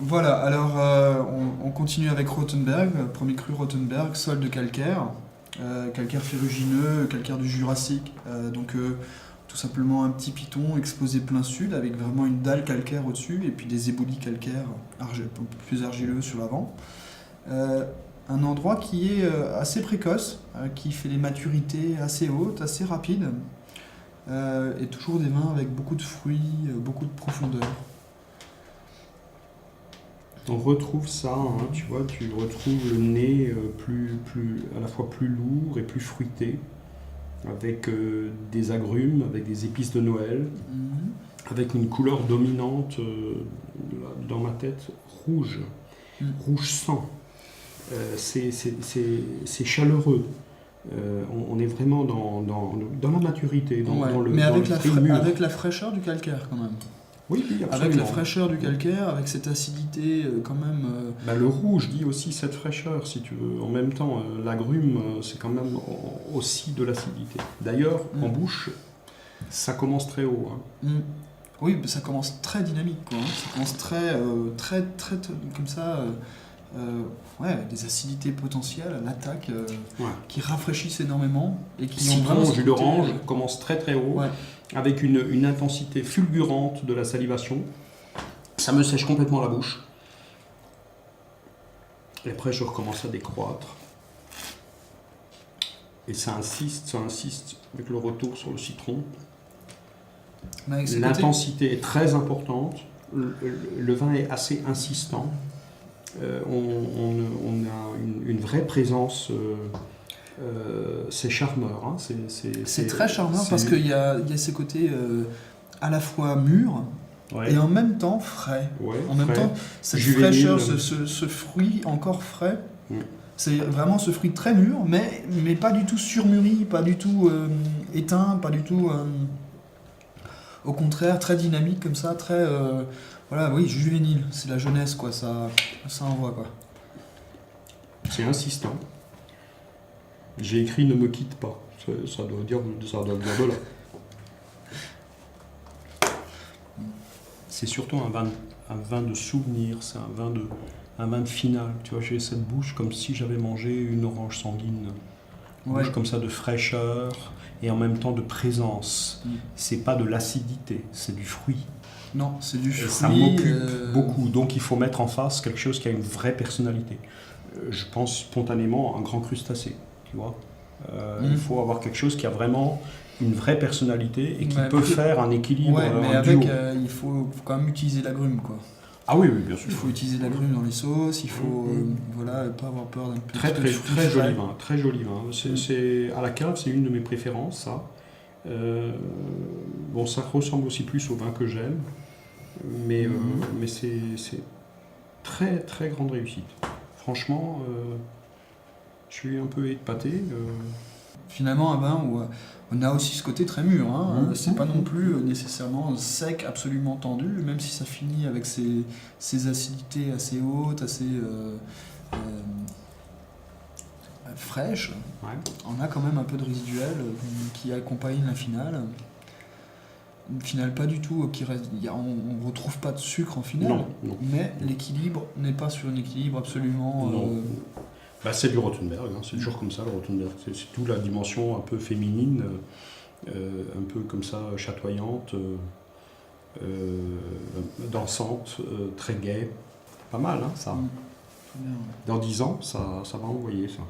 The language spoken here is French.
Voilà, alors on continue avec Rothenberg, premier cru Rothenberg, sol de calcaire, calcaire ferrugineux, calcaire du Jurassique, tout simplement un petit piton exposé plein sud avec vraiment une dalle calcaire au-dessus et puis des éboulis calcaires plus argileux sur l'avant. Un endroit qui est assez précoce, qui fait des maturités assez hautes, assez rapides, et toujours des vins avec beaucoup de fruits, beaucoup de profondeur. On retrouve ça, hein, tu vois, tu retrouves le nez à la fois plus lourd et plus fruité, avec des agrumes, avec des épices de Noël, avec une couleur dominante dans ma tête, rouge, rouge sang. C'est chaleureux. On est vraiment dans la maturité, mais avec avec la fraîcheur du calcaire quand même. Oui, absolument. Avec la fraîcheur du calcaire, avec cette acidité quand même... Le rouge dit aussi cette fraîcheur, si tu veux. En même temps, l'agrume, c'est quand même aussi de l'acidité. D'ailleurs, en bouche, ça commence très haut. Hein. Oui, ça commence très dynamique, quoi. Ça commence très comme ça... avec des acidités potentielles à l'attaque qui rafraîchissent énormément et qui citron, jus d'orange commence très très haut, avec une intensité fulgurante de la salivation. Ça me sèche complètement la bouche. Et après, je recommence à décroître. Et ça insiste avec le retour sur le citron. L'intensité est très importante. Le vin est assez insistant. On a une vraie présence, c'est charmeur. Hein, c'est très charmeur parce qu'il y a ce côté à la fois mûr et en même temps frais. En même temps, cette fraîcheur, ce fruit encore frais, c'est vraiment ce fruit très mûr, mais pas du tout surmûri, pas du tout éteint, pas du tout... au contraire, très dynamique comme ça, très... juvénile, c'est la jeunesse, quoi, ça envoie, quoi. C'est insistant. J'ai écrit « Ne me quitte pas », ça doit dire de là. C'est surtout un vin de souvenir, c'est un vin de finale. Tu vois, j'ai cette bouche comme si j'avais mangé une orange sanguine. Une bouche comme ça de fraîcheur et en même temps de présence. C'est pas de l'acidité, c'est du fruit. Non, c'est du fruit. Et ça m'occupe beaucoup, donc il faut mettre en face quelque chose qui a une vraie personnalité. Je pense spontanément à un grand crustacé, tu vois. Il faut avoir quelque chose qui a vraiment une vraie personnalité et qui peut faire un équilibre. Mais avec, il faut quand même utiliser l'agrume, quoi. Ah oui, bien sûr. Il faut utiliser l'agrume dans les sauces, il faut pas avoir peur d'un peu très joli vin, très joli vin. C'est à la cave, c'est une de mes préférences, ça. Ça ressemble aussi plus au vin que j'aime, mais c'est très très grande réussite. Franchement, je suis un peu épaté. Finalement, un vin où on a aussi ce côté très mûr. C'est pas non plus nécessairement sec, absolument tendu, même si ça finit avec ces acidités assez hautes, assez fraîches. On a quand même un peu de résiduel qui accompagne la finale. Une finale pas du tout qui reste. On retrouve pas de sucre en finale, mais l'équilibre n'est pas sur un équilibre absolument. C'est du Rothenberg, hein, c'est toujours comme ça le Rothenberg. C'est toute la dimension un peu féminine, un peu comme ça chatoyante, dansante, très gaie. Pas mal, hein, ça. Dans 10 ans, ça va envoyer ça.